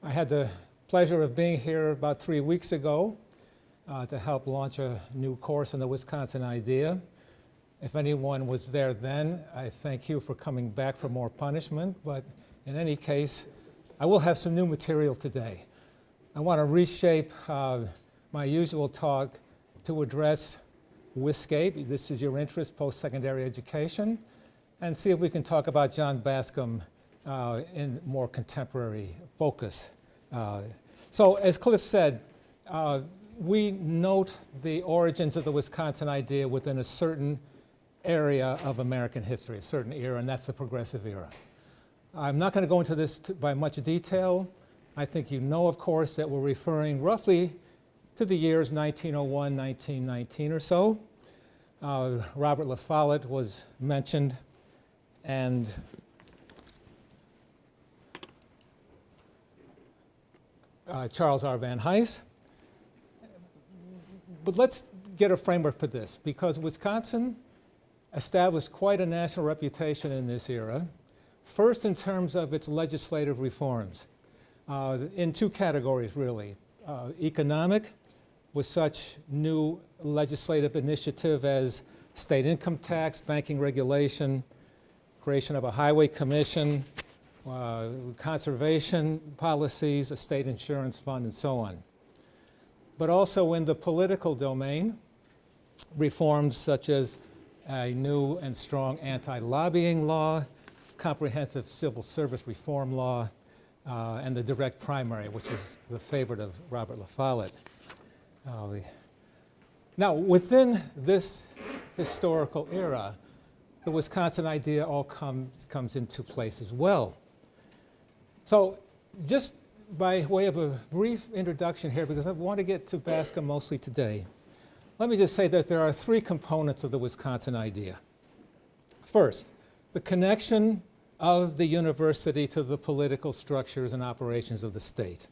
I had the pleasure of being here about 3 weeks ago to help launch a new course on the Wisconsin idea. If anyone was there then, I thank you for coming back for more punishment, but in any case, I will have some new material today. I want to reshape my usual talk to address WISCAPE, this is your interest, post-secondary education, and see if we can talk about John Bascom in more contemporary focus. So as Cliff said, we note the origins of the Wisconsin idea within a certain area of American history, a certain era, and that's the progressive era. I'm not going to go into this by much detail. I think you know, of course, that we're referring roughly to the years 1901, 1919 or so. Robert La Follette was mentioned, and Charles R. Van Hise. But let's get a framework for this, because Wisconsin established quite a national reputation in this era, first in terms of its legislative reforms, in two categories really. Economic, with such new legislative initiative as state income tax, banking regulation, creation of a highway commission, conservation policies, a state insurance fund, and so on. But also in the political domain, reforms such as a new and strong anti-lobbying law, comprehensive civil service reform law, and the direct primary, which is the favorite of Robert La Follette. Now, within this historical era, the Wisconsin idea all comes into place as well. So just by way of a brief introduction here, because I want to get to Bascom mostly today, let me just say that there are three components of the Wisconsin idea. First, the connection of the university to the political structures and operations of the state.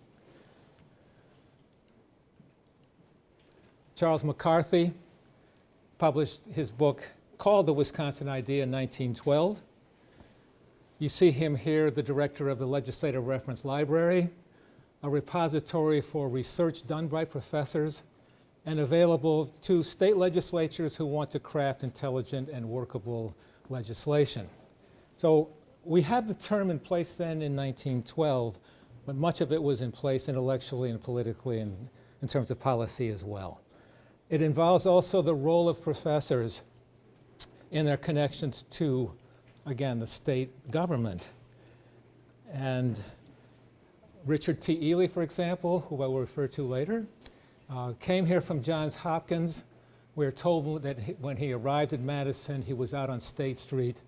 Charles McCarthy published his book called The Wisconsin Idea in 1912. You see him here, the director of the Legislative Reference Library, a repository for research done by professors and available to state legislatures who want to craft intelligent and workable legislation. So we had the term in place then in 1912, but much of it was in place intellectually and politically and in terms of policy as well. It involves also the role of professors in their connections to, again, the state government. And Richard T. Ely, for example, who I will refer to later, came here from Johns Hopkins. We're told that when he arrived at Madison, he was out on State Street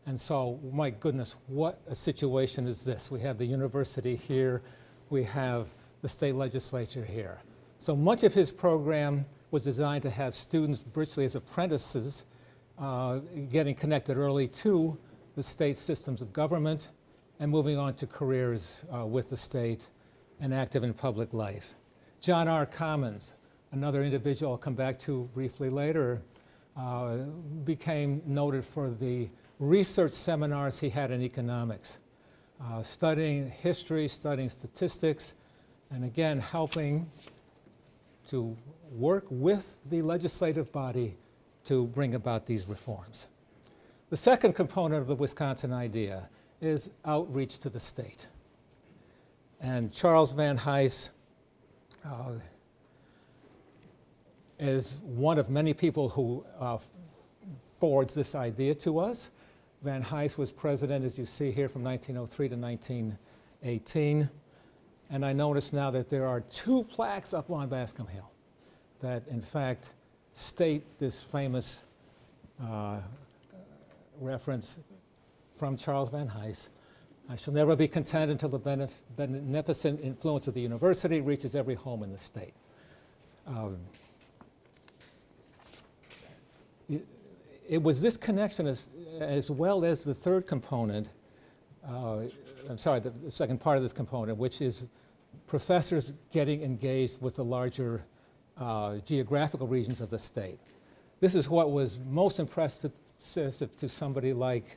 and saw, my goodness, what a situation is this? We have the university here, we have the state legislature here. So much of his program was designed to have students virtually as apprentices, getting connected early to the state systems of government and moving on to careers with the state and active in public life. John R. Commons, another individual I'll come back to briefly later, became noted for the research seminars he had in economics, studying history, studying statistics, and again, helping to work with the legislative body to bring about these reforms. The second component of the Wisconsin idea is outreach to the state. And Charles Van Hise is one of many people who forwards this idea to us. Van Hise was president, as you see here, from 1903 to 1918. And I notice now that there are 2 plaques up on Bascom Hill that, in fact, state this famous reference from Charles Van Hise. I shall never be content until the beneficent influence of the university reaches every home in the state. It was this connection as well as the third component, I'm sorry, the second part of this component, which is professors getting engaged with the larger geographical regions of the state. This is what was most impressive to somebody like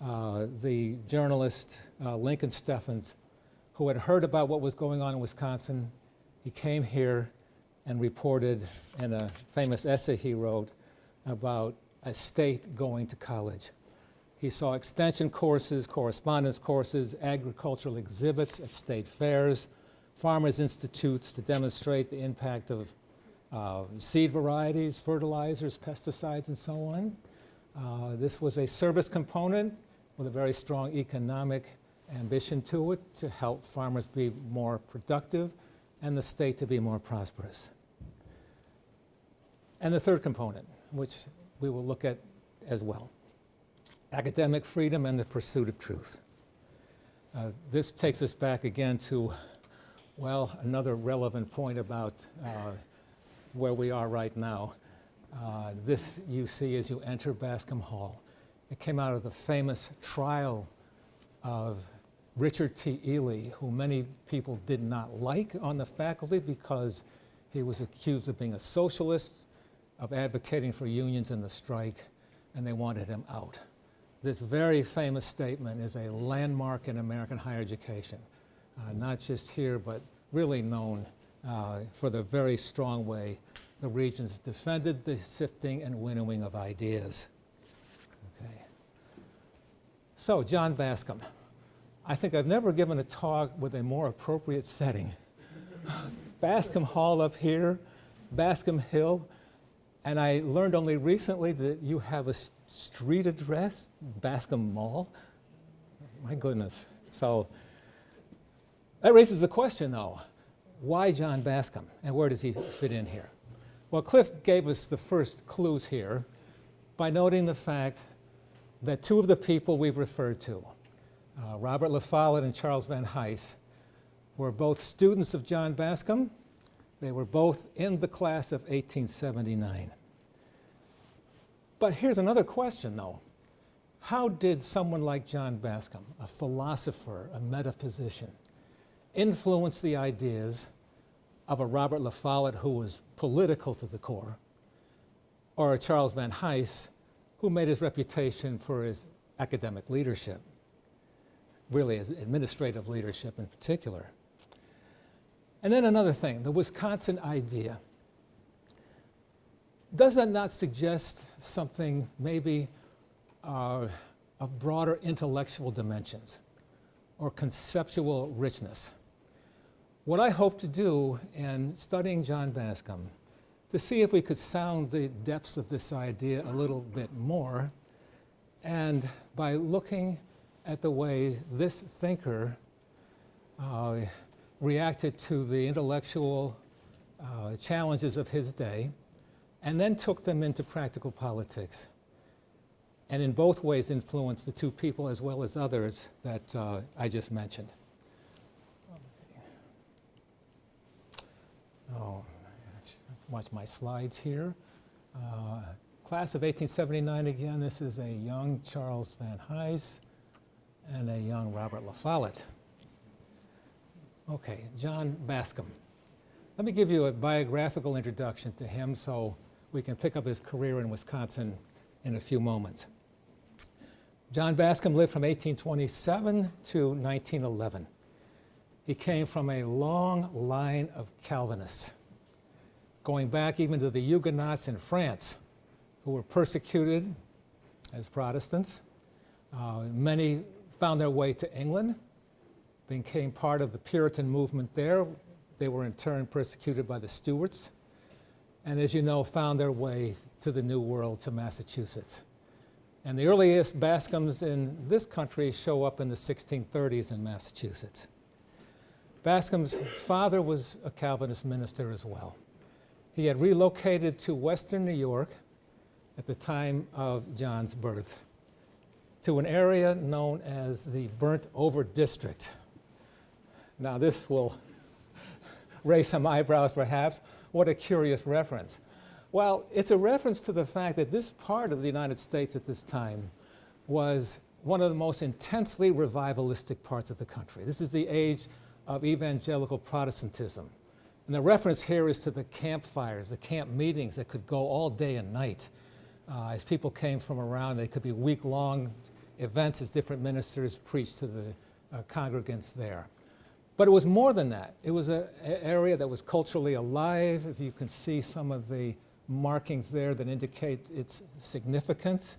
the journalist Lincoln Steffens, who had heard about what was going on in Wisconsin. He came here and reported in a famous essay he wrote about a state going to college. He saw extension courses, correspondence courses, agricultural exhibits at state fairs, farmers' institutes to demonstrate the impact of seed varieties, fertilizers, pesticides, and so on. This was a service component with a very strong economic ambition to it to help farmers be more productive and the state to be more prosperous. And the third component, which we will look at as well, academic freedom and the pursuit of truth. This takes us back again to, well, another relevant point about where we are right now. This you see as you enter Bascom Hall. It came out of the famous trial of Richard T. Ely, who many people did not like on the faculty because he was accused of being a socialist, of advocating for unions and the strike, and they wanted him out. This very famous statement is a landmark in American higher education, not just here, but really known for the very strong way the Regents defended the sifting and winnowing of ideas. Okay. So, John Bascom. I think I've never given a talk with a more appropriate setting. Bascom Hall up here, Bascom Hill, and I learned only recently that you have a street address, Bascom Mall. My goodness. So that raises the question, though, why John Bascom, and where does he fit in here? Well, Cliff gave us the first clues here by noting the fact that two of the people we've referred to, Robert La Follette and Charles Van Hise, were both students of John Bascom. They were both in the class of 1879. But here's another question, though. How did someone like John Bascom, a philosopher, a metaphysician, influence the ideas of a Robert La Follette who was political to the core, or a Charles Van Hise who made his reputation for his academic leadership, really his administrative leadership in particular? And then another thing, the Wisconsin idea. Does that not suggest something maybe of broader intellectual dimensions or conceptual richness? What I hope to do in studying John Bascom, to see if we could sound the depths of this idea a little bit more, and by looking at the way this thinker reacted to the intellectual challenges of his day, and then took them into practical politics, and in both ways influenced the two people as well as others that I just mentioned. Oh, watch my slides here. Class of 1879 again. This is a young Charles Van Hise and a young Robert La Follette. Okay, John Bascom. Let me give you a biographical introduction to him so we can pick up his career in Wisconsin in a few moments. John Bascom lived from 1827 to 1911. He came from a long line of Calvinists, going back even to the Huguenots in France, who were persecuted as Protestants. Many found their way to England, became part of the Puritan movement there. They were in turn persecuted by the Stuarts, and as you know, found their way to the New World, to Massachusetts. And the earliest Bascoms in this country show up in the 1630s in Massachusetts. Bascom's father was a Calvinist minister as well. He had relocated to Western New York at the time of John's birth, to an area known as the Burnt Over District. Now this will raise some eyebrows perhaps. What a curious reference. Well, it's a reference to the fact that this part of the United States at this time was one of the most intensely revivalistic parts of the country. This is the age of evangelical Protestantism. And the reference here is to the campfires, the camp meetings that could go all day and night. As people came from around, they could be week-long events as different ministers preached to the congregants there. But it was more than that. It was an area that was culturally alive. If you can see some of the markings there that indicate its significance.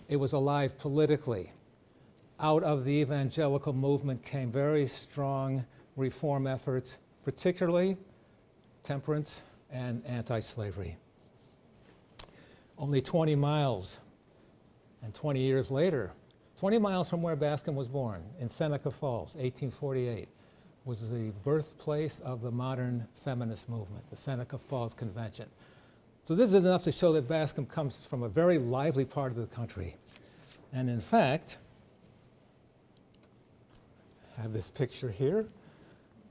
It was alive politically. Out of the evangelical movement came very strong reform efforts, particularly temperance and anti-slavery. Only 20 miles, and 20 years later, 20 miles from where Bascom was born, in Seneca Falls, 1848, was the birthplace of the modern feminist movement, the Seneca Falls Convention. So this is enough to show that Bascom comes from a very lively part of the country. And in fact, I have this picture here.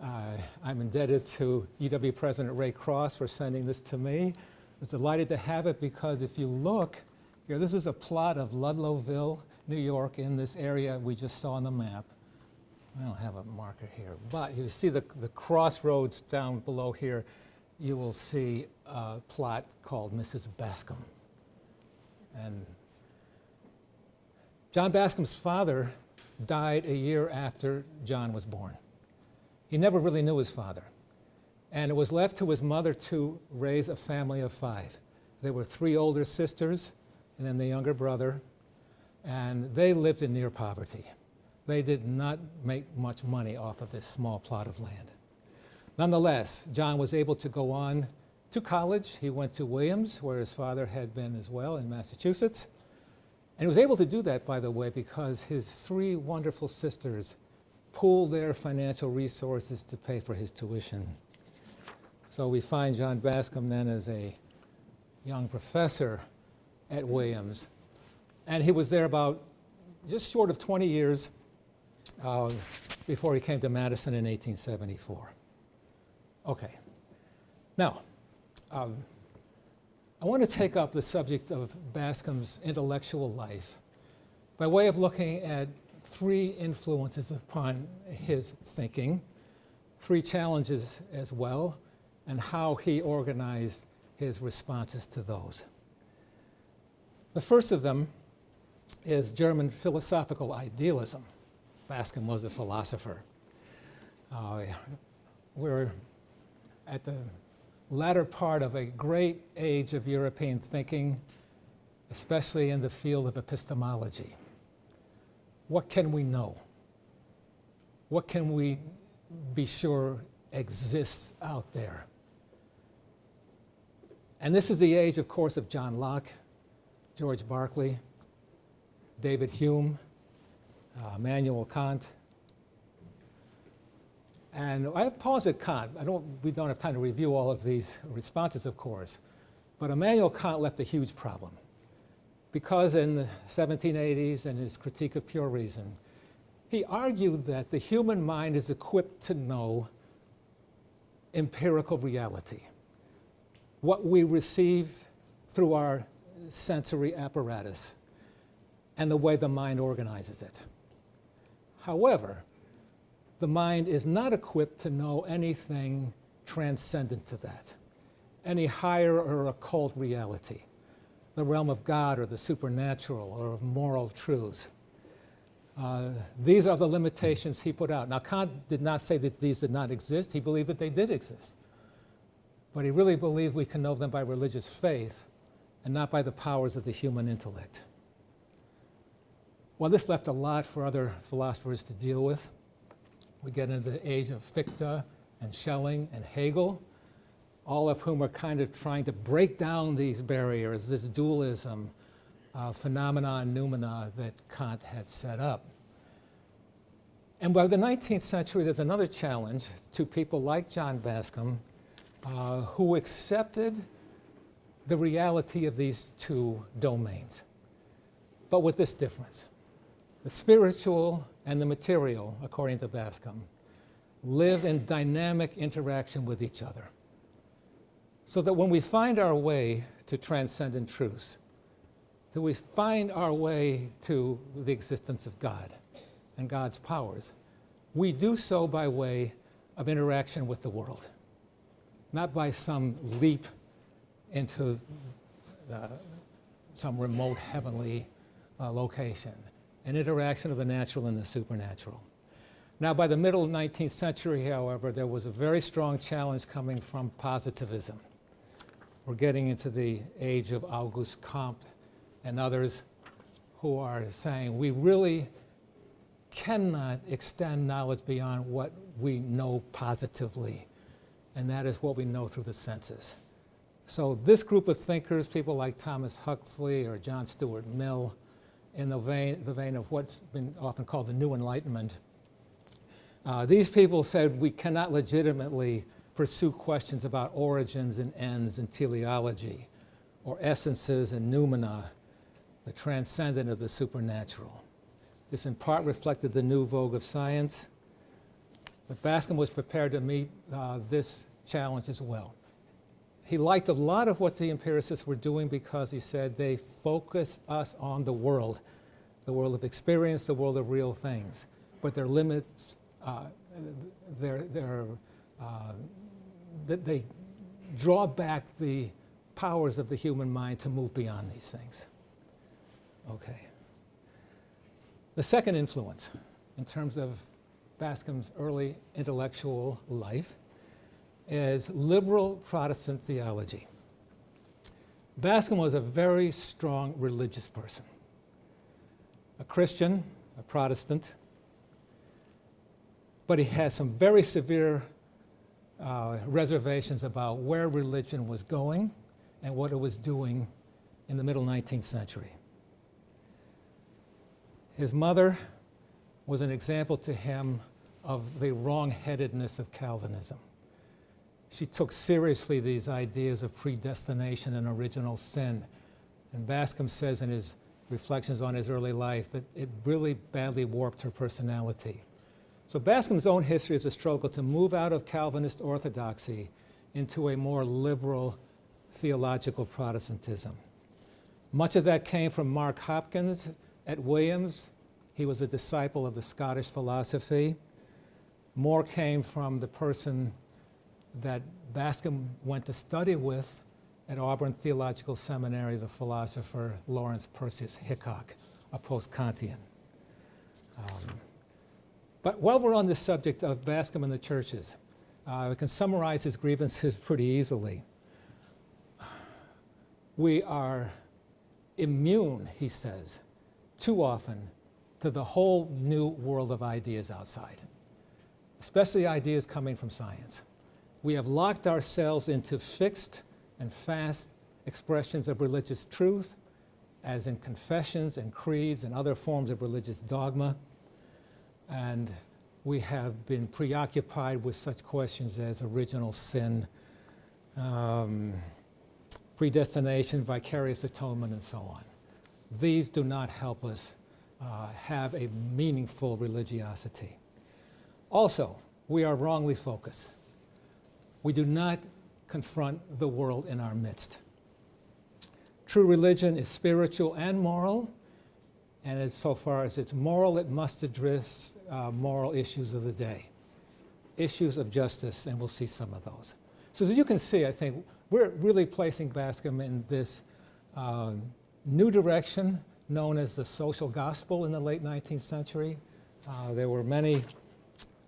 I'm indebted to UW President Ray Cross for sending this to me. I was delighted to have it because if you look here, this is a plot of Ludlowville, New York, in this area we just saw on the map. I don't have a marker here, but you see the crossroads down below here. You will see a plot called Mrs. Bascom. And John Bascom's father died a year after John was born. He never really knew his father. And it was left to his mother to raise a family of 5. There were 3 older sisters and then the younger brother, and they lived in near poverty. They did not make much money off of this small plot of land. Nonetheless, John was able to go on to college. He went to Williams, where his father had been as well, in Massachusetts. And he was able to do that, by the way, because his 3 wonderful sisters pooled their financial resources to pay for his tuition. So we find John Bascom then as a young professor at Williams. And he was there about just short of 20 years before he came to Madison in 1874. Okay. Now, I want to take up the subject of Bascom's intellectual life by way of looking at 3 influences upon his thinking, 3 challenges as well, and how he organized his responses to those. The first of them is German philosophical idealism. Bascom was a philosopher. We're at the latter part of a great age of European thinking, especially in the field of epistemology. What can we know? What can we be sure exists out there? And this is the age, of course, of John Locke, George Berkeley, David Hume, Immanuel Kant. And I have paused at Kant. We don't have time to review all of these responses, of course. But Immanuel Kant left a huge problem. Because in the 1780s, in his Critique of Pure Reason, he argued that the human mind is equipped to know empirical reality, what we receive through our sensory apparatus and the way the mind organizes it. However, the mind is not equipped to know anything transcendent to that, any higher or occult reality, the realm of God or the supernatural or of moral truths. These are the limitations he put out. Now, Kant did not say that these did not exist. He believed that they did exist. But he really believed we can know them by religious faith and not by the powers of the human intellect. Well, this left a lot for other philosophers to deal with. We get into the age of Fichte and Schelling and Hegel, all of whom are kind of trying to break down these barriers, this dualism, phenomena and noumena that Kant had set up. And by the 19th century, there's another challenge to people like John Bascom who accepted the reality of these 2 domains, but with this difference. The spiritual and the material, according to Bascom, live in dynamic interaction with each other. So that when we find our way to transcendent truths, that we find our way to the existence of God and God's powers, we do so by way of interaction with the world, not by some leap into some remote heavenly location, an interaction of the natural and the supernatural. Now, by the middle of the 19th century, however, there was a very strong challenge coming from positivism. We're getting into the age of Auguste Comte and others who are saying we really cannot extend knowledge beyond what we know positively, and that is what we know through the senses. So this group of thinkers, people like Thomas Huxley or John Stuart Mill, in the vein of what's been often called the New Enlightenment, these people said we cannot legitimately pursue questions about origins and ends and teleology, or essences and noumena, the transcendent of the supernatural. This in part reflected the new vogue of science, but Bascom was prepared to meet this challenge as well. He liked a lot of what the empiricists were doing because he said they focus us on the world of experience, the world of real things, but their limits, they draw back the powers of the human mind to move beyond these things. Okay. The second influence in terms of Bascom's early intellectual life is liberal Protestant theology. Bascom was a very strong religious person, a Christian, a Protestant, but he had some very severe reservations about where religion was going and what it was doing in the middle 19th century. His mother was an example to him of the wrong-headedness of Calvinism. She took seriously these ideas of predestination and original sin. And Bascom says in his reflections on his early life that it really badly warped her personality. So Bascom's own history is a struggle to move out of Calvinist orthodoxy into a more liberal theological Protestantism. Much of that came from Mark Hopkins at Williams. He was a disciple of the Scottish philosophy. More came from the person that Bascom went to study with at Auburn Theological Seminary, the philosopher Lawrence Perseus Hickok, a post-Kantian. But while we're on the subject of Bascom and the churches, we can summarize his grievances pretty easily. We are immune, he says, too often to the whole new world of ideas outside, especially ideas coming from science. We have locked ourselves into fixed and fast expressions of religious truth, as in confessions and creeds and other forms of religious dogma. And we have been preoccupied with such questions as original sin, predestination, vicarious atonement, and so on. These do not help us have a meaningful religiosity. Also, we are wrongly focused. We do not confront the world in our midst. True religion is spiritual and moral, and as so far as it's moral, it must address moral issues of the day, issues of justice, and we'll see some of those. So as you can see, I think we're really placing Bascom in this new direction known as the social gospel in the late 19th century. There were many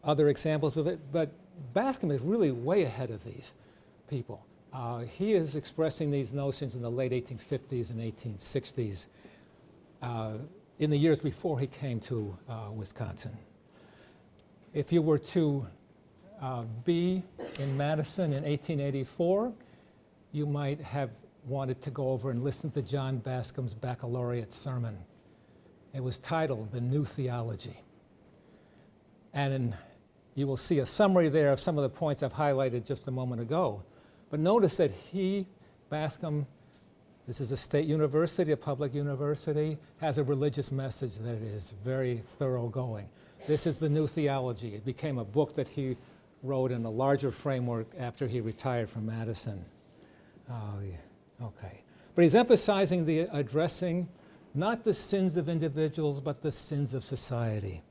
other examples of it, but Bascom is really way ahead of these people. He is expressing these notions in the late 1850s and 1860s, in the years before he came to Wisconsin. If you were to be in Madison in 1884, you might have wanted to go over and listen to John Bascom's baccalaureate sermon. It was titled The New Theology. And you will see a summary there of some of the points I've highlighted just a moment ago. But notice that Bascom, this is a state university, a public university, has a religious message that is very thoroughgoing. This is the New Theology. It became a book that he wrote in a larger framework after he retired from Madison. Okay. But he's emphasizing the addressing not the sins of individuals, but the sins of society.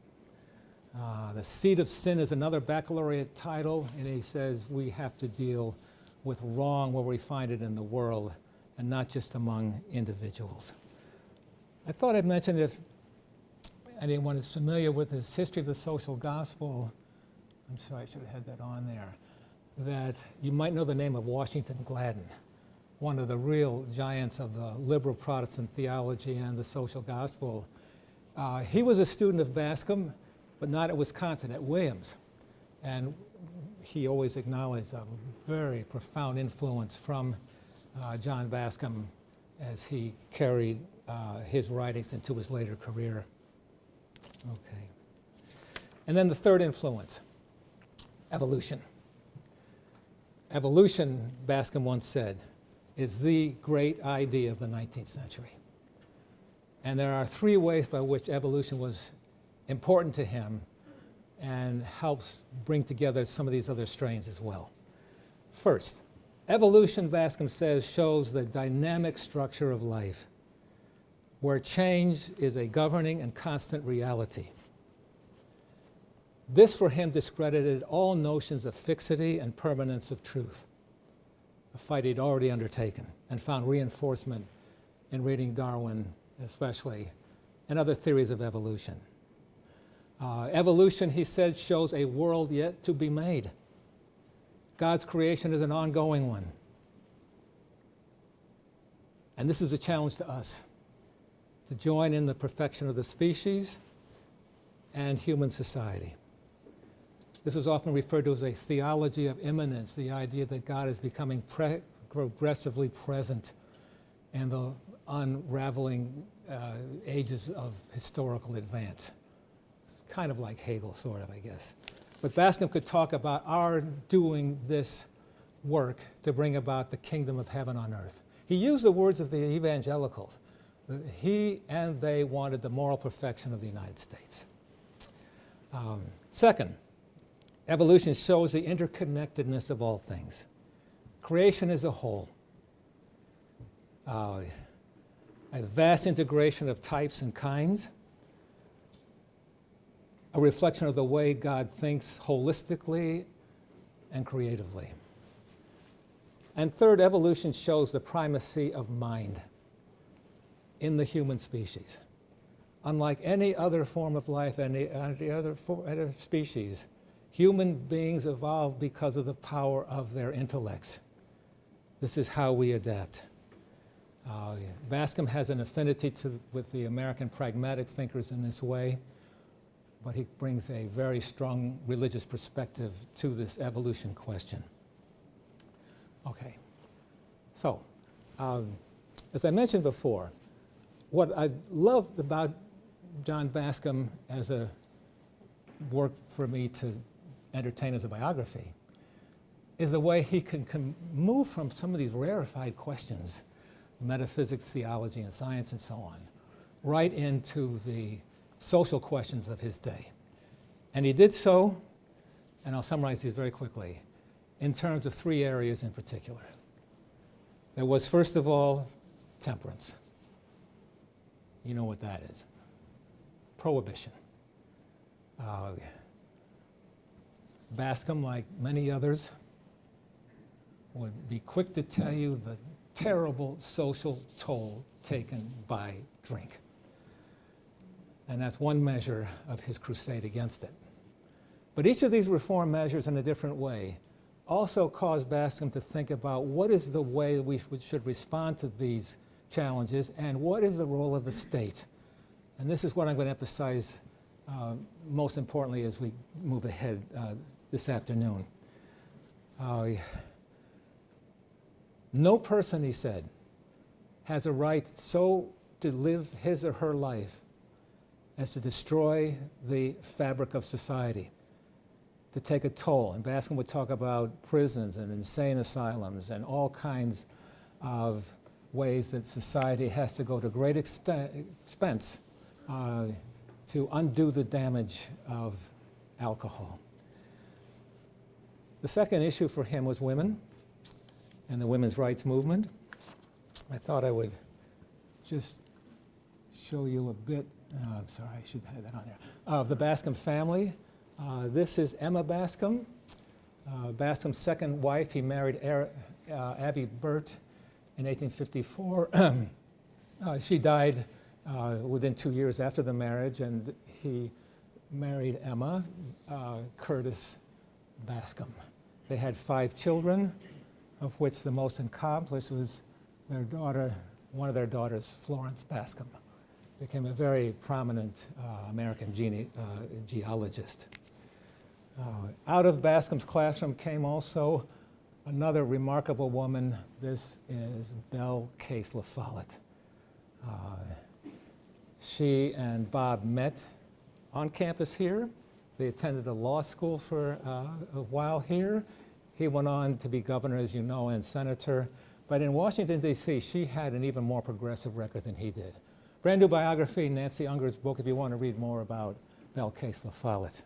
The Seed of Sin is another baccalaureate title, and he says we have to deal with wrong where we find it in the world and not just among individuals. I thought I'd mention anyone is familiar with his history of the social gospel, I'm sorry, I should have had that on there, that you might know the name of Washington Gladden, one of the real giants of the liberal Protestant theology and the social gospel. He was a student of Bascom, but not at Wisconsin, at Williams. And he always acknowledged a very profound influence from John Bascom as he carried his writings into his later career. Okay. And then the third influence, evolution. Evolution, Bascom once said, is the great idea of the 19th century. And there are three ways by which evolution was important to him and helps bring together some of these other strains as well. First, evolution, Bascom says, shows the dynamic structure of life, where change is a governing and constant reality. This, for him, discredited all notions of fixity and permanence of truth, a fight he'd already undertaken, and found reinforcement in reading Darwin especially, and other theories of evolution. Evolution, he said, shows a world yet to be made. God's creation is an ongoing one. And this is a challenge to us, to join in the perfection of the species and human society. This is often referred to as a theology of immanence, the idea that God is becoming progressively present in the unraveling ages of historical advance. Kind of like Hegel, sort of, I guess. But Bascom could talk about our doing this work to bring about the kingdom of heaven on earth. He used the words of the evangelicals. He and they wanted the moral perfection of the United States. Second, evolution shows the interconnectedness of all things. Creation as a whole. A vast integration of types and kinds. A reflection of the way God thinks holistically and creatively. And third, evolution shows the primacy of mind in the human species. Unlike any other form of life, any other species, human beings evolved because of the power of their intellects. This is how we adapt. Bascom has an affinity with the American pragmatic thinkers in this way, but he brings a very strong religious perspective to this evolution question. Okay, so as I mentioned before, what I loved about John Bascom as a work for me to entertain as a biography is the way he can move from some of these rarefied questions, metaphysics, theology, and science, and so on, right into the social questions of his day. And he did so, and I'll summarize these very quickly, in terms of three areas in particular. There was, first of all, temperance. You know what that is. Prohibition. Bascom, like many others, would be quick to tell you the terrible social toll taken by drink. And that's one measure of his crusade against it. But each of these reform measures in a different way also caused Bascom to think about what is the way we should respond to these challenges and what is the role of the state. And this is what I'm going to emphasize most importantly as we move ahead this afternoon. No person, he said, has a right so to live his or her life as to destroy the fabric of society, to take a toll. And Bascom would talk about prisons and insane asylums and all kinds of ways that society has to go to great expense to undo the damage of alcohol. The second issue for him was women and the women's rights movement. I thought I would just show you a bit, I'm sorry, I should have that on there, of the Bascom family. This is Emma Bascom, Bascom's second wife. He married Abby Burt in 1854. She died within 2 years after the marriage, and he married Emma Curtis Bascom. They had 5 children, of which the most accomplished was their daughter, one of their daughters, Florence Bascom, became a very prominent American geologist. Out of Bascom's classroom came also another remarkable woman. This is Belle Case La Follette. She and Bob met on campus here. They attended a law school for a while here. He went on to be governor, as you know, and senator. But in Washington, D.C., she had an even more progressive record than he did. Brand new biography, Nancy Unger's book, if you want to read more about Belle Case La Follette.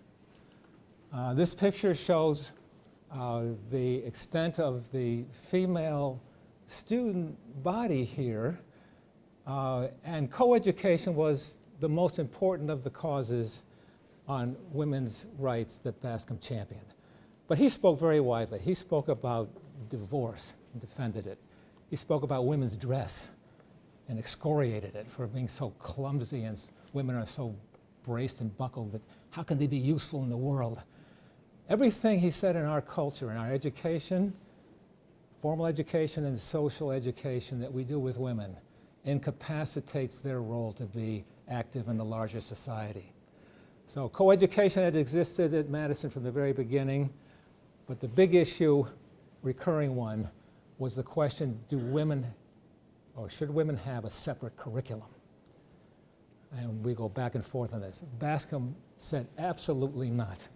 This picture shows the extent of the female student body here. And coeducation was the most important of the causes on women's rights that Bascom championed. But he spoke very widely. He spoke about divorce and defended it. He spoke about women's dress and excoriated it for being so clumsy, and women are so braced and buckled that how can they be useful in the world? Everything he said in our culture, in our education, formal education and social education that we do with women, incapacitates their role to be active in the larger society. So coeducation had existed at Madison from the very beginning, but the big issue, recurring one, was the question, do women, or should women have a separate curriculum? And we go back and forth on this. Bascom said absolutely not.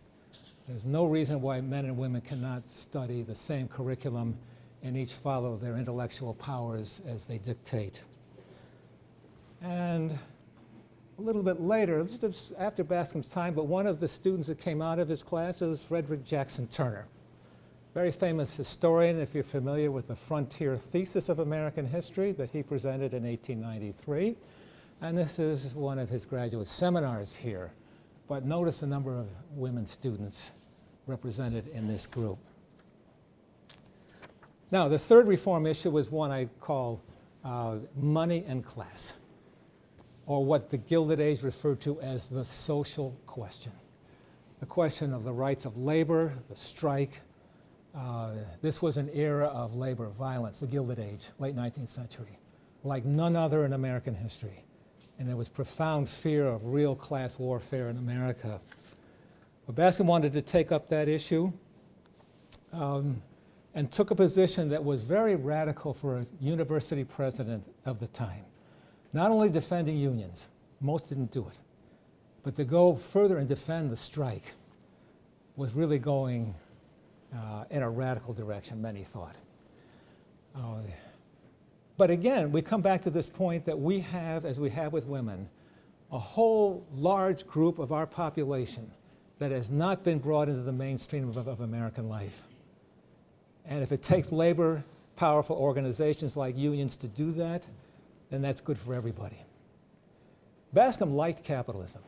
There's no reason why men and women cannot study the same curriculum and each follow their intellectual powers as they dictate. And a little bit later, just after Bascom's time, but one of the students that came out of his class was Frederick Jackson Turner, very famous historian, if you're familiar with the Frontier Thesis of American History that he presented in 1893. And this is one of his graduate seminars here. But notice the number of women students represented in this group. Now, the third reform issue was one I call money and class, or what the Gilded Age referred to as the social question. The question of the rights of labor, the strike. This was an era of labor violence, the Gilded Age, late 19th century, like none other in American history. And there was profound fear of real class warfare in America. But Bascom wanted to take up that issue and took a position that was very radical for a university president of the time. Not only defending unions, most didn't do it, but to go further and defend the strike was really going in a radical direction, many thought. But again, we come back to this point that we have, as we have with women, a whole large group of our population that has not been brought into the mainstream of American life. And if it takes labor, powerful organizations like unions to do that, then that's good for everybody. Bascom liked capitalism.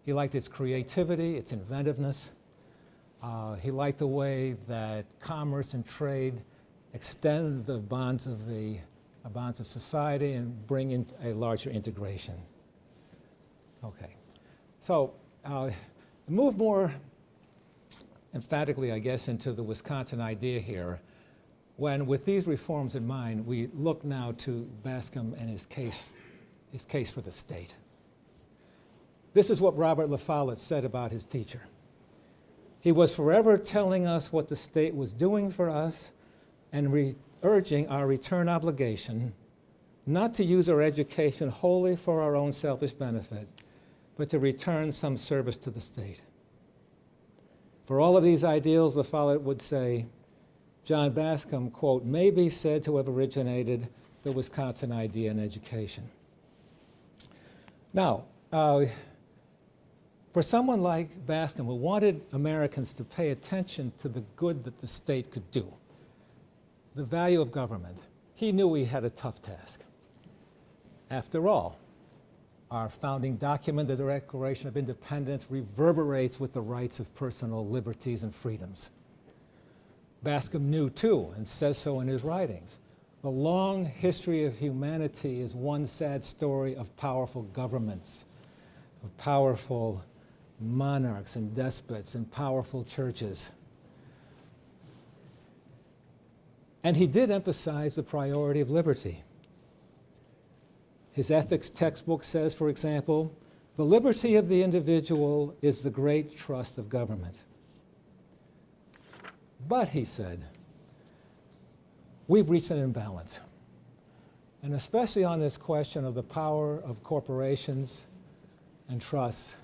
He liked its creativity, its inventiveness. He liked the way that commerce and trade extend the bonds of society and bring in a larger integration. Okay, so move more emphatically, I guess, into the Wisconsin idea here, when with these reforms in mind, we look now to Bascom and his case for the state. This is what Robert La Follette said about his teacher. He was forever telling us what the state was doing for us and urging our return obligation not to use our education wholly for our own selfish benefit, but to return some service to the state. For all of these ideals, La Follette would say, John Bascom, quote, may be said to have originated the Wisconsin idea in education. Now, for someone like Bascom, who wanted Americans to pay attention to the good that the state could do, the value of government, he knew he had a tough task. After all, our founding document, the Declaration of Independence, reverberates with the rights of personal liberties and freedoms. Bascom knew, too, and says so in his writings, the long history of humanity is one sad story of powerful governments. of powerful monarchs and despots and powerful churches. And he did emphasize the priority of liberty. His ethics textbook says, for example, the liberty of the individual is the great trust of government. But, he said, we've reached an imbalance. And especially on this question of the power of corporations and trusts,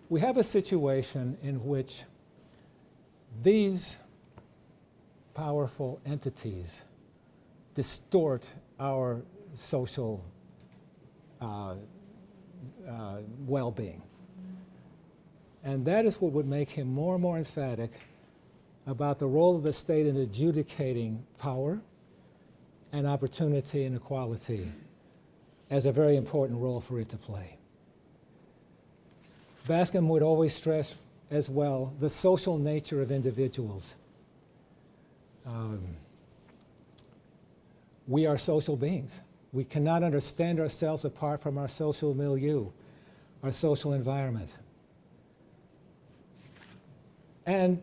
we have a situation in which these powerful entities distort our social well-being. And that is what would make him more and more emphatic about the role of the state in adjudicating power and opportunity and equality as a very important role for it to play. Bascom would always stress as well the social nature of individuals. We are social beings. We cannot understand ourselves apart from our social milieu, our social environment. And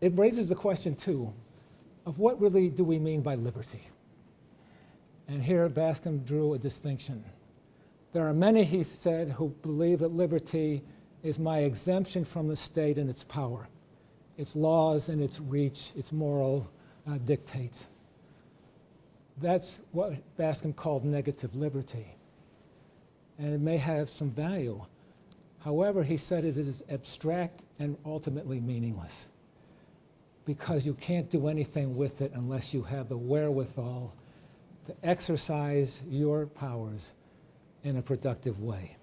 it raises the question, too, of what really do we mean by liberty? And here Bascom drew a distinction. There are many, he said, who believe that liberty is my exemption from the state and its power, its laws and its reach, its moral dictates. That's what Bascom called negative liberty. And it may have some value. However, he said it is abstract and ultimately meaningless, because you can't do anything with it unless you have the wherewithal to exercise your powers in a productive way.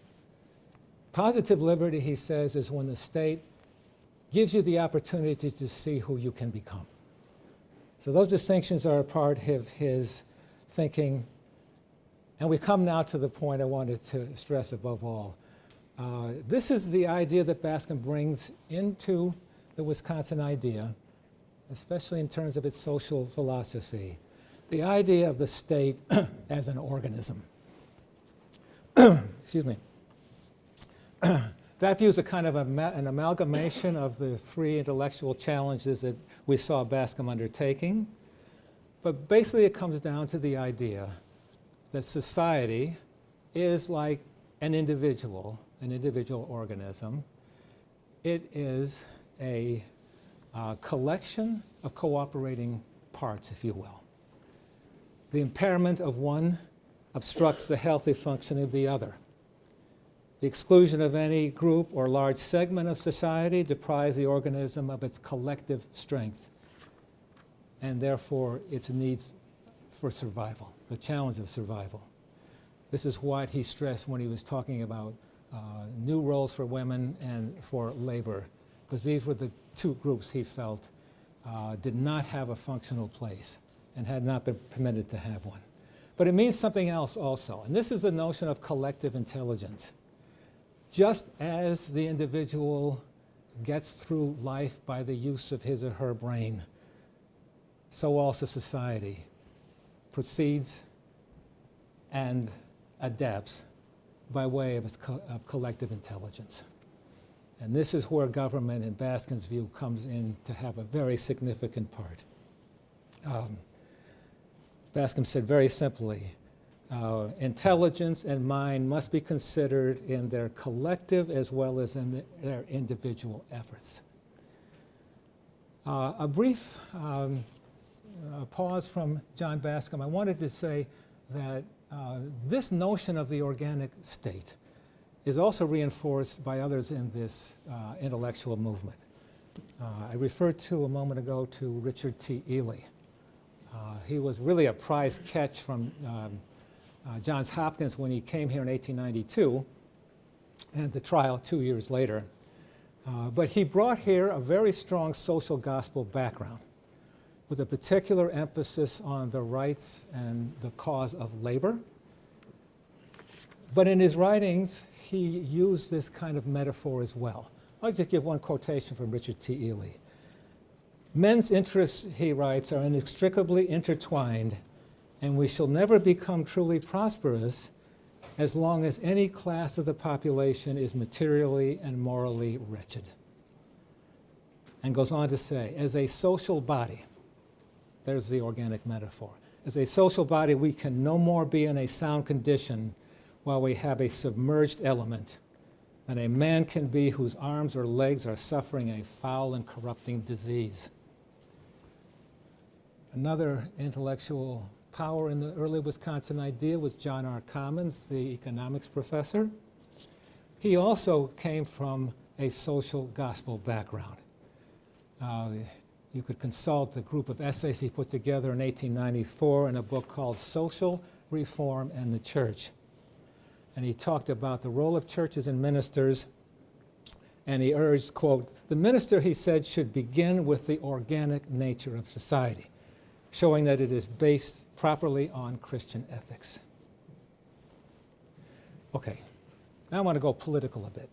Positive liberty, he says, is when the state gives you the opportunity to see who you can become. So those distinctions are a part of his thinking. And we come now to the point I wanted to stress above all. This is the idea that Bascom brings into the Wisconsin idea, especially in terms of its social philosophy, the idea of the state as an organism. Excuse me. That view is a kind of an amalgamation of the three intellectual challenges that we saw Bascom undertaking. But basically it comes down to the idea that society is like an individual organism. It is a collection of cooperating parts, if you will. The impairment of one obstructs the healthy functioning of the other. The exclusion of any group or large segment of society deprives the organism of its collective strength and therefore its needs for survival, the challenge of survival. This is what he stressed when he was talking about new roles for women and for labor, because these were the two groups he felt did not have a functional place and had not been permitted to have one. But it means something else also, and this is the notion of collective intelligence. Just as the individual gets through life by the use of his or her brain, so also society proceeds and adapts by way of its collective intelligence. And this is where government, in Bascom's view, comes in to have a very significant part. Bascom said very simply, intelligence and mind must be considered in their collective as well as in their individual efforts. A brief pause from John Bascom. I wanted to say that this notion of the organic state is also reinforced by others in this intellectual movement. I referred to a moment ago to Richard T. Ely. He was really a prize catch from Johns Hopkins when he came here in 1892, and the trial 2 years later. But he brought here a very strong social gospel background, with a particular emphasis on the rights and the cause of labor. But in his writings, he used this kind of metaphor as well. I'll just give one quotation from Richard T. Ely. Men's interests, he writes, are inextricably intertwined, and we shall never become truly prosperous as long as any class of the population is materially and morally wretched. And goes on to say, as a social body, there's the organic metaphor. As a social body, we can no more be in a sound condition while we have a submerged element than a man can be whose arms or legs are suffering a foul and corrupting disease. Another intellectual power in the early Wisconsin idea was John R. Commons, the economics professor. He also came from a social gospel background. You could consult the group of essays he put together in 1894 in a book called Social Reform and the Church. And he talked about the role of churches and ministers, and he urged, quote, the minister, he said, should begin with the organic nature of society, showing that it is based properly on Christian ethics. Okay, now I want to go political a bit.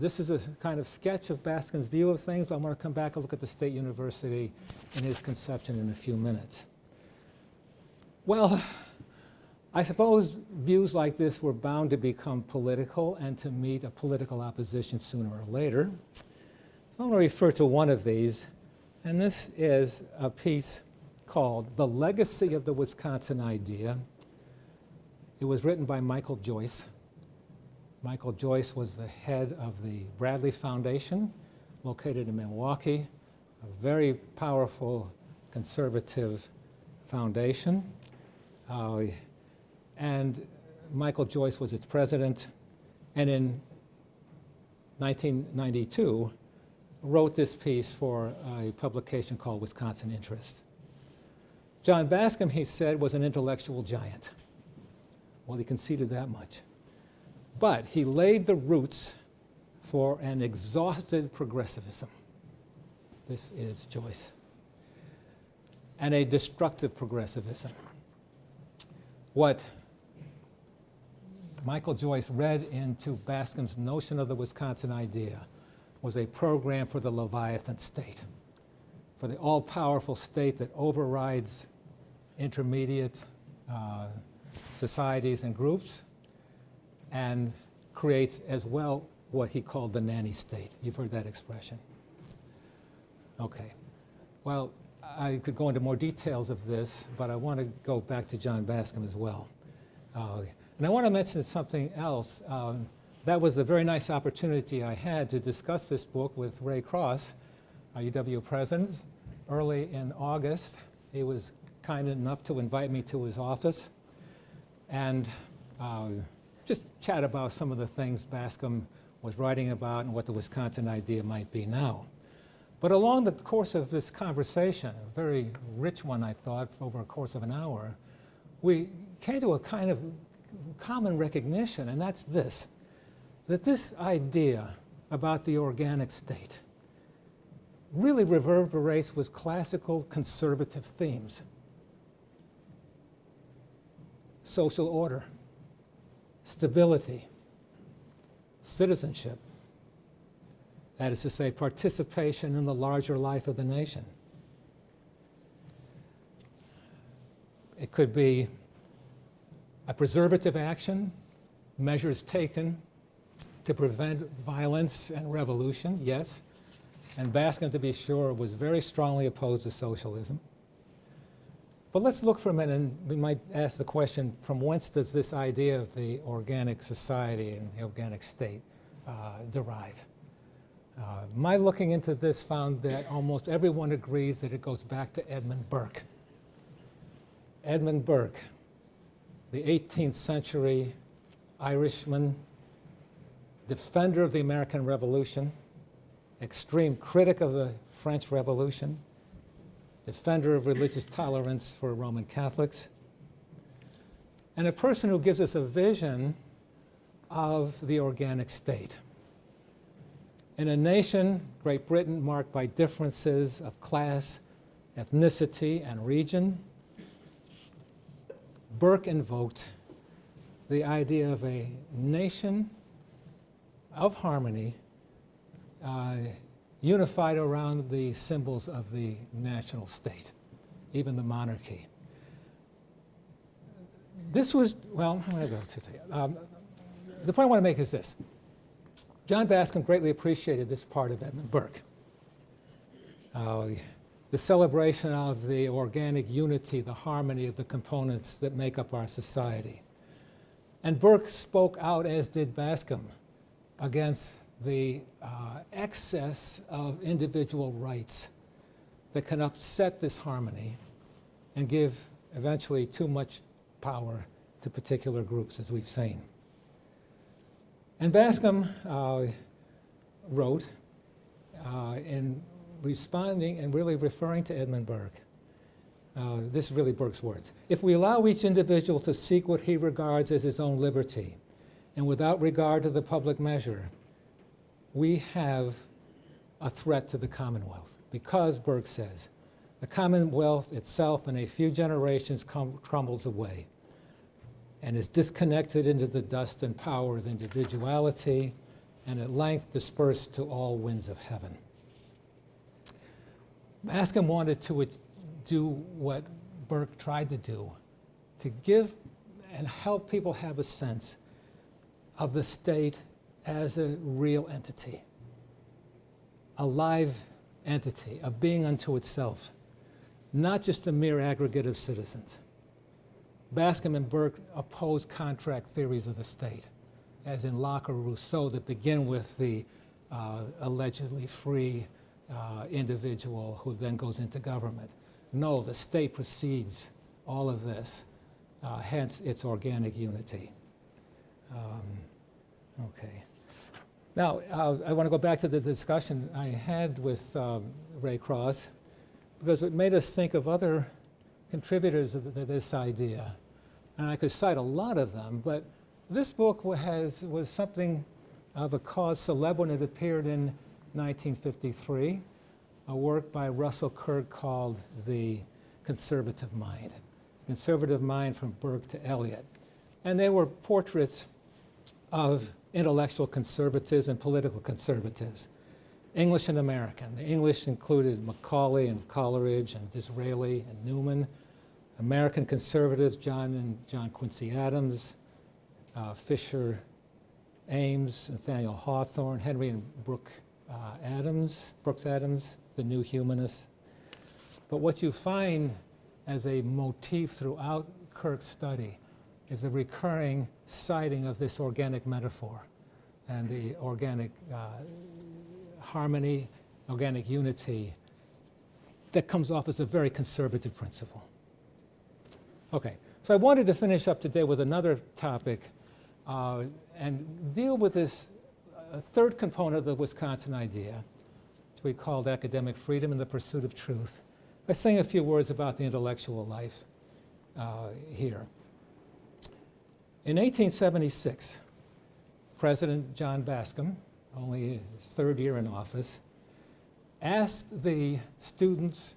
This is a kind of sketch of Bascom's view of things. I want to come back and look at the State University and his conception in a few minutes. Well, I suppose views like this were bound to become political and to meet a political opposition sooner or later. So I want to refer to one of these, and this is a piece called The Legacy of the Wisconsin Idea. It was written by Michael Joyce. Michael Joyce was the head of the Bradley Foundation, located in Milwaukee, a very powerful conservative foundation. And Michael Joyce was its president, and in 1992 wrote this piece for a publication called Wisconsin Interest. John Bascom, he said, was an intellectual giant. Well, he conceded that much. But he laid the roots for an exhausted progressivism. This is Joyce. And a destructive progressivism. What Michael Joyce read into Bascom's notion of the Wisconsin idea was a program for the Leviathan state, for the all-powerful state that overrides intermediate societies and groups, and creates as well what he called the nanny state. You've heard that expression. Okay. Well, I could go into more details of this, but I want to go back to John Bascom as well. And I want to mention something else. That was a very nice opportunity I had to discuss this book with Ray Cross, our UW president, early in August. He was kind enough to invite me to his office and just chat about some of the things Bascom was writing about and what the Wisconsin idea might be now. But along the course of this conversation, a very rich one, I thought, over a course of an hour, we came to a kind of common recognition, and that's this, that this idea about the organic state really reverberates with classical conservative themes. Social order, stability, citizenship, that is to say, participation in the larger life of the nation. It could be a preservative action, measures taken to prevent violence and revolution, yes. And Bascom, to be sure, was very strongly opposed to socialism. But let's look for a minute, and we might ask the question, from whence does this idea of the organic society and the organic state derive? My looking into this found that almost everyone agrees that it goes back to Edmund Burke. Edmund Burke, the 18th century Irishman, defender of the American Revolution, extreme critic of the French Revolution, defender of religious tolerance for Roman Catholics, and a person who gives us a vision of the organic state. In a nation, Great Britain, marked by differences of class, ethnicity, and region, Burke invoked the idea of a nation of harmony, unified around the symbols of the national state, even the monarchy. This was, well, I'm going to go to the point I want to make is this. John Bascom greatly appreciated this part of Edmund Burke. The celebration of the organic unity, the harmony of the components that make up our society. And Burke spoke out, as did Bascom, against the excess of individual rights that can upset this harmony and give eventually too much power to particular groups, as we've seen. And Bascom wrote in responding and really referring to Edmund Burke. This is really Burke's words. If we allow each individual to seek what he regards as his own liberty, and without regard to the public measure, we have a threat to the Commonwealth. Because, Burke says, the Commonwealth itself in a few generations crumbles away and is disconnected into the dust and power of individuality, and at length dispersed to all winds of heaven. Bascom wanted to do what Burke tried to do, to give and help people have a sense of the state as a real entity, a live entity, a being unto itself, not just a mere aggregate of citizens. Bascom and Burke opposed contract theories of the state, as in Locke or Rousseau, that begin with the allegedly free individual who then goes into government. No, the state precedes all of this, hence its organic unity. Okay. Now, I want to go back to the discussion I had with Ray Cross, because it made us think of other contributors to this idea. And I could cite a lot of them, but this book was something of a cause célèbre when it appeared in 1953, a work by Russell Kirk called The Conservative Mind. Conservative Mind from Burke to Eliot. And they were portraits of intellectual conservatives and political conservatives, English and American. The English included Macaulay and Coleridge and Disraeli and Newman. American conservatives, John Quincy Adams, Fisher Ames, Nathaniel Hawthorne, Henry and Brooks Adams, the new humanists. But what you find as a motif throughout Kirk's study is a recurring citing of this organic metaphor and the organic harmony, organic unity that comes off as a very conservative principle. Okay, so I wanted to finish up today with another topic and deal with this third component of the Wisconsin idea, which we called academic freedom and the pursuit of truth, by saying a few words about the intellectual life here. In 1876, President John Bascom, only his third year in office, asked the students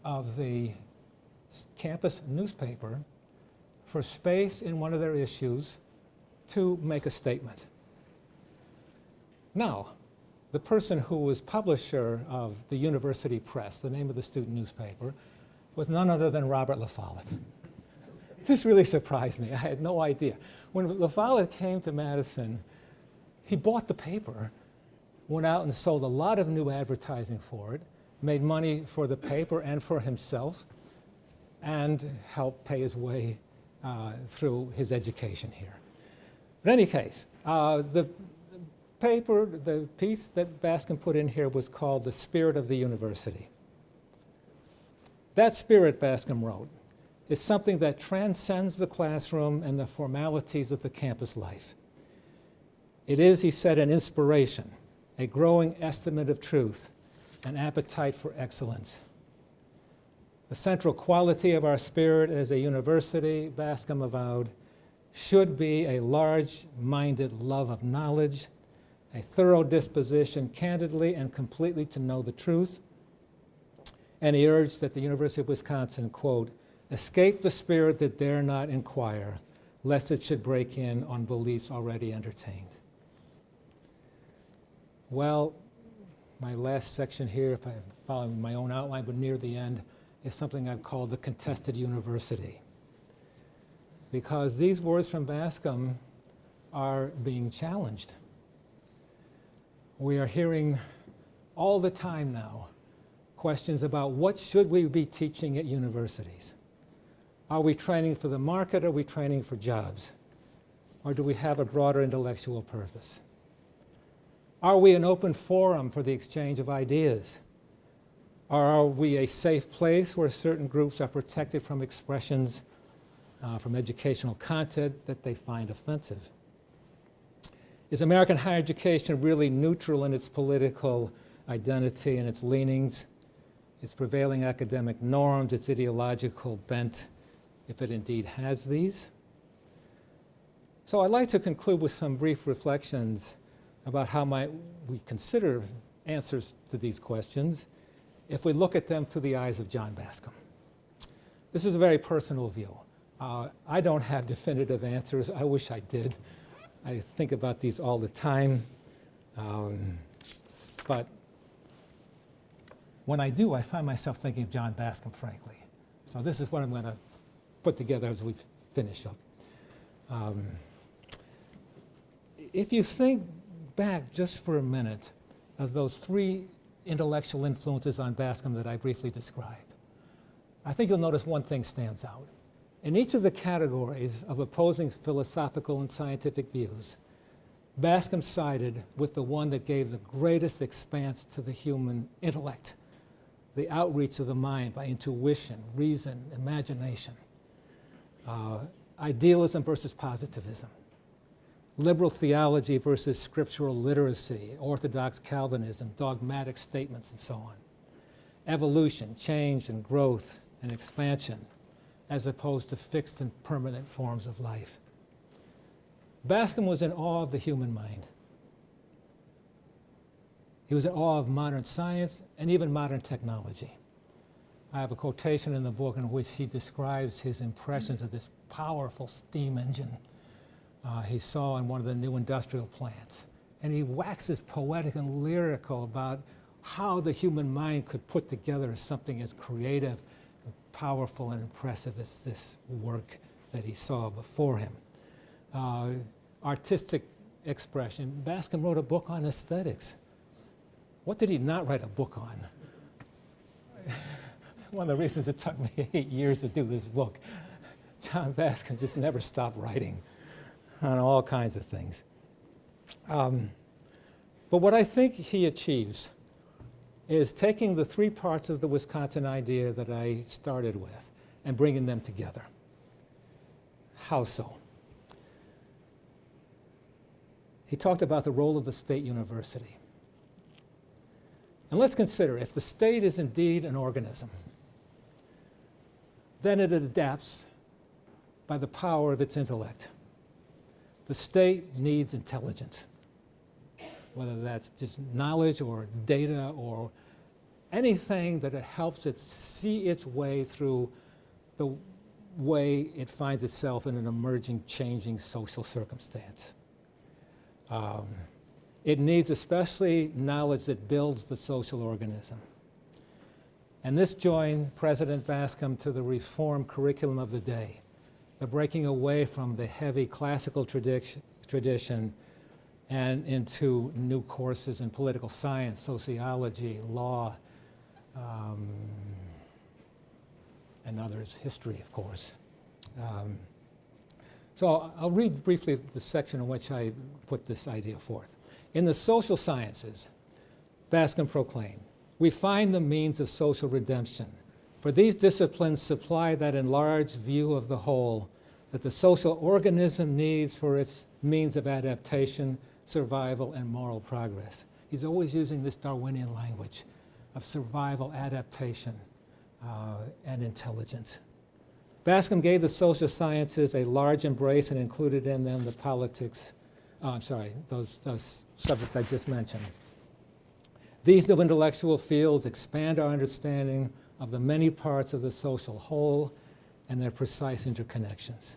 of the campus newspaper for space in one of their issues to make a statement. Now, the person who was publisher of the university press, the name of the student newspaper, was none other than Robert La Follette. This really surprised me. I had no idea. When La Follette came to Madison, he bought the paper, went out and sold a lot of new advertising for it, made money for the paper and for himself, and helped pay his way through his education here. But in any case, the paper, the piece that Bascom put in here was called The Spirit of the University. That spirit, Bascom wrote, is something that transcends the classroom and the formalities of the campus life. It is, he said, an inspiration, a growing estimate of truth, an appetite for excellence. The central quality of our spirit as a university, Bascom avowed, should be a large-minded love of knowledge, a thorough disposition candidly and completely to know the truth. And he urged that the University of Wisconsin, quote, escape the spirit that dare not inquire, lest it should break in on beliefs already entertained. Well, my last section here, if I'm following my own outline, but near the end, is something I've called the contested university. because these words from Bascom are being challenged. We are hearing all the time now questions about what should we be teaching at universities. Are we training for the market? Are we training for jobs? Or do we have a broader intellectual purpose? Are we an open forum for the exchange of ideas? Or are we a safe place where certain groups are protected from expressions from educational content that they find offensive? Is American higher education really neutral in its political identity and its leanings, its prevailing academic norms, its ideological bent, if it indeed has these? So I'd like to conclude with some brief reflections about how might we consider answers to these questions if we look at them through the eyes of John Bascom. This is a very personal view. I don't have definitive answers. I wish I did. I think about these all the time. But when I do, I find myself thinking of John Bascom, frankly. So this is what I'm going to put together as we finish up. If you think back just for a minute as those three intellectual influences on Bascom that I briefly described, I think you'll notice one thing stands out. In each of the categories of opposing philosophical and scientific views, Bascom sided with the one that gave the greatest expanse to the human intellect, the outreach of the mind by intuition, reason, imagination, idealism versus positivism, liberal theology versus scriptural literacy, orthodox Calvinism, dogmatic statements, and so on, evolution, change and growth and expansion, as opposed to fixed and permanent forms of life. Bascom was in awe of the human mind. He was in awe of modern science and even modern technology. I have a quotation in the book in which he describes his impressions of this powerful steam engine he saw in one of the new industrial plants. And he waxes poetic and lyrical about how the human mind could put together something as creative, powerful and impressive as this work that he saw before him. Artistic expression. Bascom wrote a book on aesthetics. What did he not write a book on? One of the reasons it took me 8 years to do this book. John Bascom just never stopped writing on all kinds of things. But what I think he achieves is taking the three parts of the Wisconsin idea that I started with and bringing them together. How so? He talked about the role of the state university. And let's consider, if the state is indeed an organism, then it adapts by the power of its intellect. The state needs intelligence, whether that's just knowledge or data or anything that it helps it see its way through the way it finds itself in an emerging, changing social circumstance. It needs especially knowledge that builds the social organism. And this joined President Bascom to the reform curriculum of the day, the breaking away from the heavy classical tradition and into new courses in political science, sociology, law, and others, history, of course. So I'll read briefly the section in which I put this idea forth. In the social sciences, Bascom proclaimed, we find the means of social redemption, for these disciplines supply that enlarged view of the whole that the social organism needs for its means of adaptation, survival, and moral progress. He's always using this Darwinian language of survival, adaptation, and intelligence. Bascom gave the social sciences a large embrace and included in them the politics, those subjects I just mentioned. These new intellectual fields expand our understanding of the many parts of the social whole and their precise interconnections.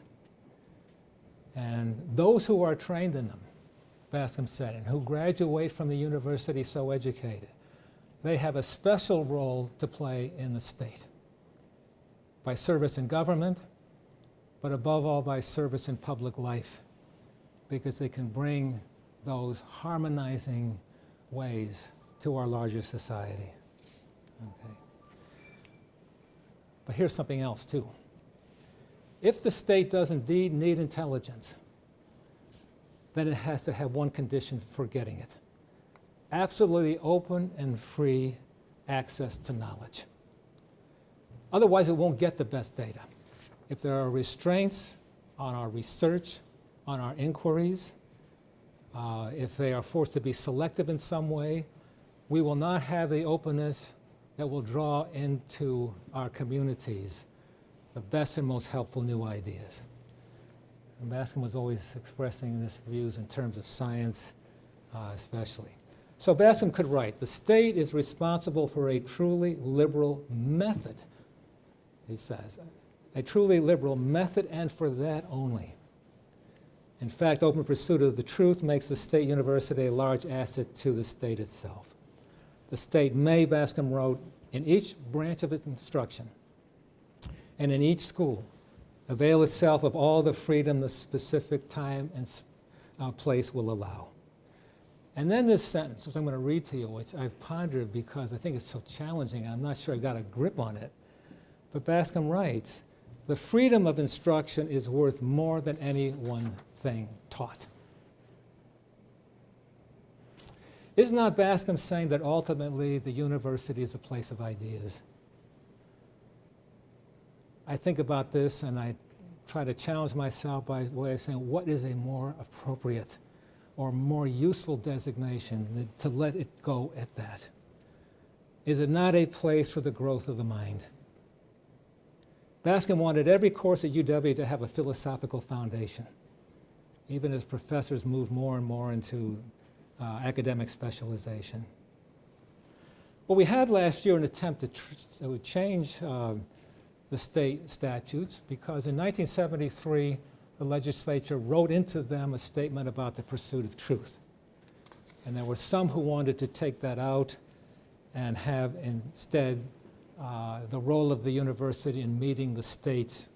And those who are trained in them, Bascom said, and who graduate from the university so educated, they have a special role to play in the state by service in government, but above all by service in public life, because they can bring those harmonizing ways to our larger society. Okay. But here's something else too. If the state does indeed need intelligence, then it has to have one condition for getting it: absolutely open and free access to knowledge. Otherwise, it won't get the best data. If there are restraints on our research, on our inquiries, if they are forced to be selective in some way, we will not have the openness that will draw into our communities the best and most helpful new ideas. And Bascom was always expressing his views in terms of science, especially. So Bascom could write, "The state is responsible for a truly liberal method," he says, "a truly liberal method, and for that only. In fact, open pursuit of the truth makes the state university a large asset to the state itself. The state may," Bascom wrote, "in each branch of its instruction and in each school, avail itself of all the freedom the specific time and place will allow." And then this sentence, which I'm going to read to you, which I've pondered because I think it's so challenging, and I'm not sure I got a grip on it. But Bascom writes, "The freedom of instruction is worth more than any one thing taught." Is not Bascom saying that ultimately the university is a place of ideas? I think about this and I try to challenge myself by way of saying, what is a more appropriate or more useful designation than to let it go at that? Is it not a place for the growth of the mind? Bascom wanted every course at UW to have a philosophical foundation, even as professors moved more and more into academic specialization. Well, we had last year an attempt to change the state statutes, because in 1973, the legislature wrote into them a statement about the pursuit of truth. And there were some who wanted to take that out and have instead the role of the university in meeting the state's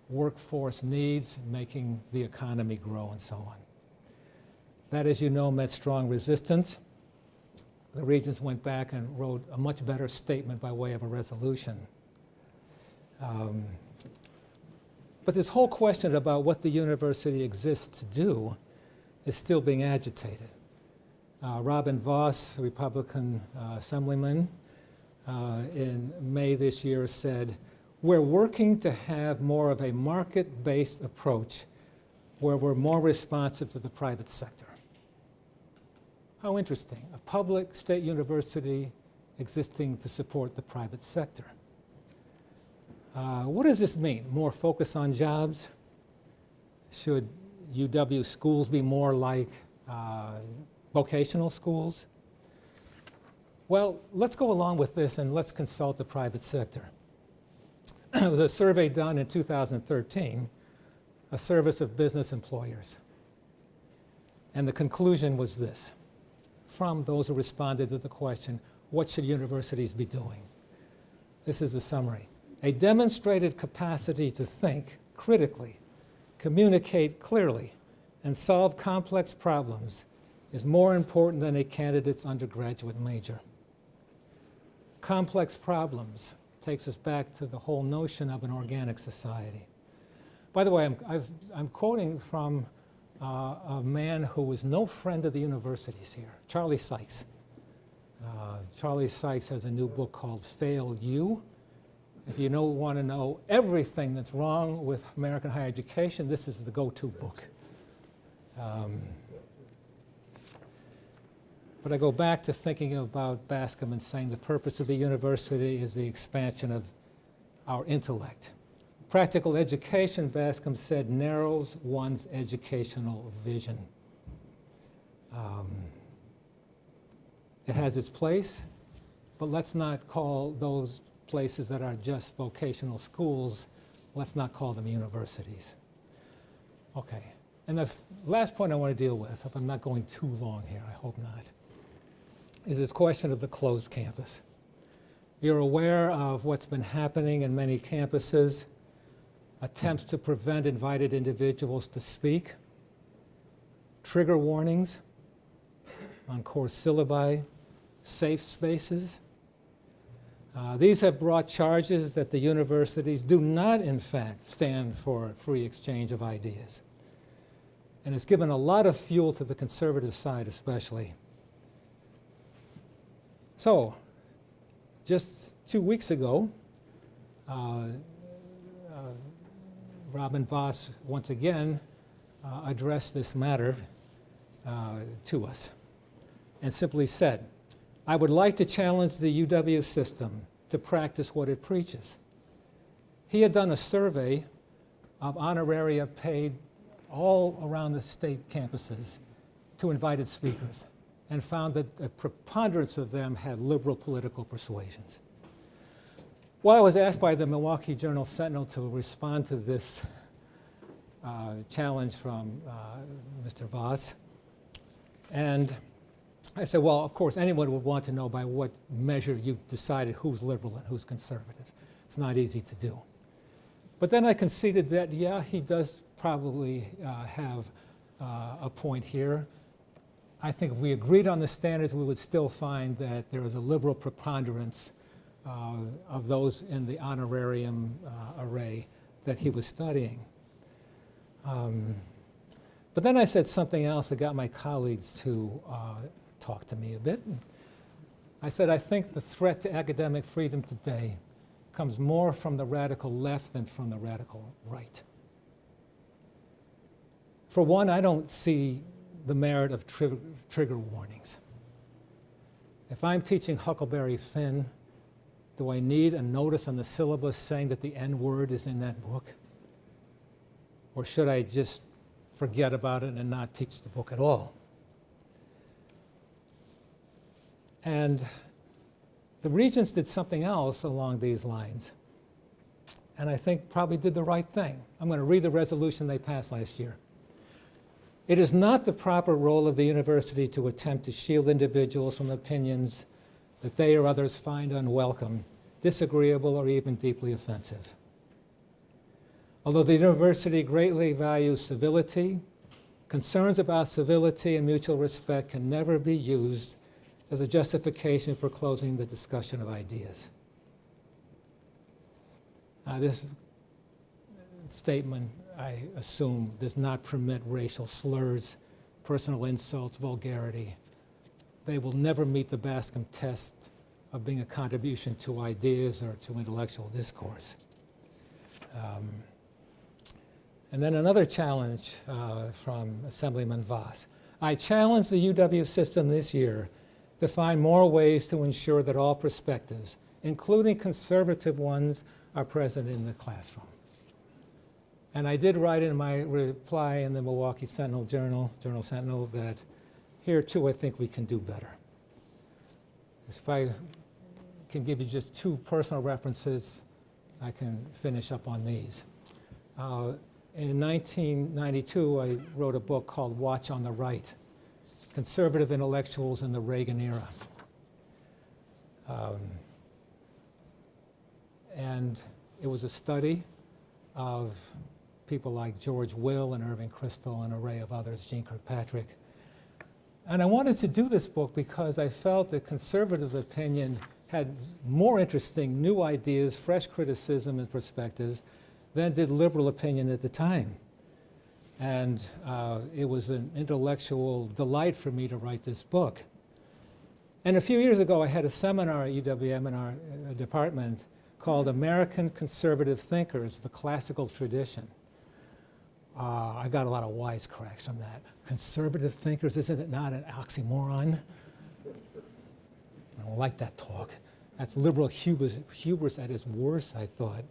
workforce needs, making the economy grow, and so on. That, as you know, met strong resistance. The regents went back and wrote a much better statement by way of a resolution. But this whole question about what the university exists to do is still being agitated. Robin Voss, a Republican assemblyman, in May this year said, "We're working to have more of a market-based approach where we're more responsive to the private sector." How interesting, a public state university existing to support the private sector. What does this mean? More focus on jobs? Should UW schools be more like vocational schools? Well, let's go along with this and let's consult the private sector. There was a survey done in 2013, a service of business employers. And the conclusion was this, from those who responded to the question, what should universities be doing? This is the summary. A demonstrated capacity to think critically, communicate clearly, and solve complex problems is more important than a candidate's undergraduate major. Complex problems takes us back to the whole notion of an organic society. By the way, I'm quoting from a man who was no friend of the universities here, Charlie Sykes. Charlie Sykes has a new book called Fail You. If you want to know everything that's wrong with American higher education, this is the go-to book. But I go back to thinking about Bascom and saying the purpose of the university is the expansion of our intellect. Practical education, Bascom said, narrows one's educational vision. It has its place, but let's not call those places that are just vocational schools, let's not call them universities. Okay, and the last point I want to deal with, if I'm not going too long here, I hope not, is this question of the closed campus. You're aware of what's been happening in many campuses. attempts to prevent invited individuals to speak, trigger warnings on course syllabi, safe spaces. These have brought charges that the universities do not, in fact, stand for free exchange of ideas. And it's given a lot of fuel to the conservative side, especially. So, just 2 weeks ago, Robin Vos once again addressed this matter to us and simply said, I would like to challenge the UW system to practice what it preaches. He had done a survey of honoraria paid all around the state campuses to invited speakers and found that a preponderance of them had liberal political persuasions. Well, I was asked by the Milwaukee Journal-Sentinel to respond to this challenge from Mr. Vos. And I said, well, of course, anyone would want to know by what measure you decided who's liberal and who's conservative. It's not easy to do. But then I conceded that, yeah, he does probably have a point here. I think if we agreed on the standards, we would still find that there is a liberal preponderance of those in the honorarium array that he was studying. But then I said something else that got my colleagues to talk to me a bit. I said, I think the threat to academic freedom today comes more from the radical left than from the radical right. For one, I don't see the merit of trigger warnings. If I'm teaching Huckleberry Finn, do I need a notice on the syllabus saying that the N-word is in that book? Or should I just forget about it and not teach the book at all? And the Regents did something else along these lines, and I think probably did the right thing. I'm going to read the resolution they passed last year. It is not the proper role of the university to attempt to shield individuals from opinions that they or others find unwelcome, disagreeable, or even deeply offensive. Although the university greatly values civility, concerns about civility and mutual respect can never be used as a justification for closing the discussion of ideas. This statement, I assume, does not permit racial slurs, personal insults, vulgarity. They will never meet the Bascom test of being a contribution to ideas or to intellectual discourse. And then another challenge from Assemblyman Vos. I challenge the UW system this year to find more ways to ensure that all perspectives, including conservative ones, are present in the classroom. And I did write in my reply in the Milwaukee Sentinel Journal-Sentinel, that here too I think we can do better. If I can give you just two personal references, I can finish up on these. In 1992, I wrote a book called Watch on the Right, Conservative Intellectuals in the Reagan Era. And it was a study of people like George Will and Irving Kristol and an array of others, Jeane Kirkpatrick. And I wanted to do this book because I felt that conservative opinion had more interesting new ideas, fresh criticism and perspectives than did liberal opinion at the time. And it was an intellectual delight for me to write this book. And a few years ago, I had a seminar at UWM in our department called American Conservative Thinkers, the Classical Tradition. I got a lot of wisecracks from that. Conservative thinkers, isn't it not an oxymoron? I don't like that talk. That's liberal hubris at its worst, I thought.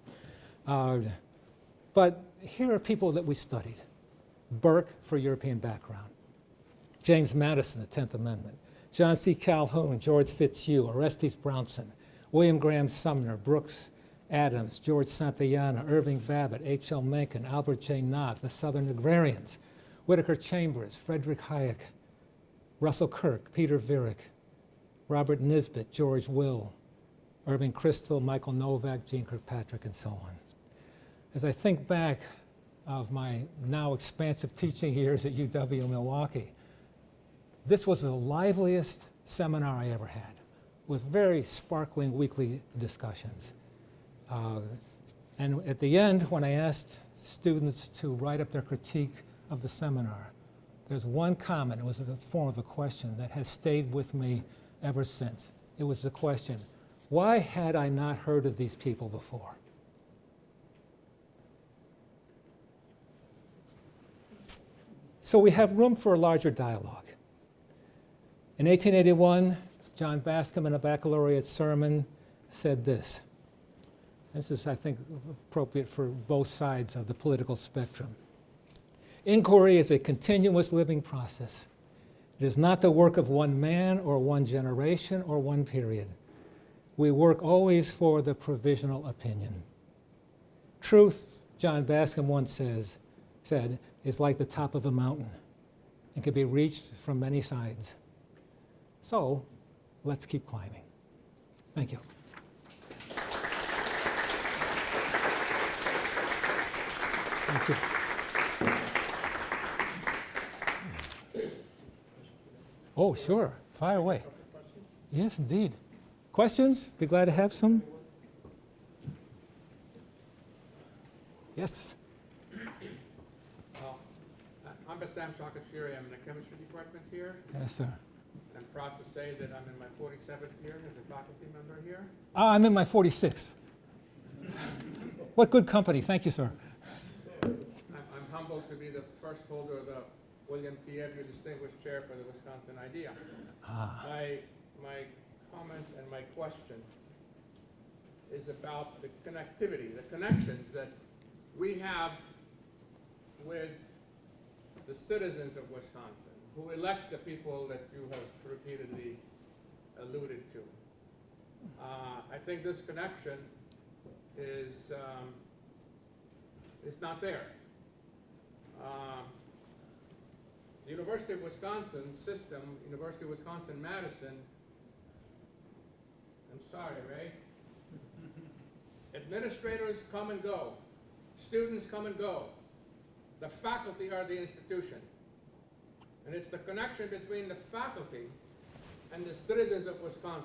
But here are people that we studied. Burke, for European background. James Madison, the 10th Amendment. John C. Calhoun, George Fitzhugh, Orestes Brownson, William Graham Sumner, Brooks Adams, George Santayana, Irving Babbitt, H.L. Mencken, Albert J. Nock, the Southern Agrarians, Whittaker Chambers, Frederick Hayek, Russell Kirk, Peter Viereck, Robert Nisbet, George Will, Irving Kristol, Michael Novak, Jeane Kirkpatrick, and so on. as I think back of my now expansive teaching years at UW-Milwaukee, this was the liveliest seminar I ever had, with very sparkling weekly discussions. And at the end, when I asked students to write up their critique of the seminar, there's one comment, it was in the form of a question, that has stayed with me ever since. It was the question, why had I not heard of these people before? So we have room for a larger dialogue. In 1881, John Bascom, in a baccalaureate sermon, said this. This is, I think, appropriate for both sides of the political spectrum. Inquiry is a continuous living process. It is not the work of one man or one generation or one period. We work always for the provisional opinion. Truth, John Bascom once said, is like the top of a mountain and can be reached from many sides. So, let's keep climbing. Thank you. Thank you. Oh, sure. Fire away. Yes, indeed. Questions? Be glad to have some. Yes. I'm Bascom Hall. I'm in the chemistry department here. Yes, sir. I'm proud to say that I'm in my 47th year as a faculty member here. I'm in my 46th. What good company. Thank you, sir. I'm humbled to be the first holder of the William T. Edgar Distinguished Chair for the Wisconsin Idea. My comment and my question is about the connectivity, the connections that we have with the citizens of Wisconsin who elect the people that you have repeatedly alluded to. I think this connection is not there. The University of Wisconsin system, University of Wisconsin-Madison, I'm sorry, Ray. Administrators come and go. Students come and go. The faculty are the institution. And it's the connection between the faculty and the citizens of Wisconsin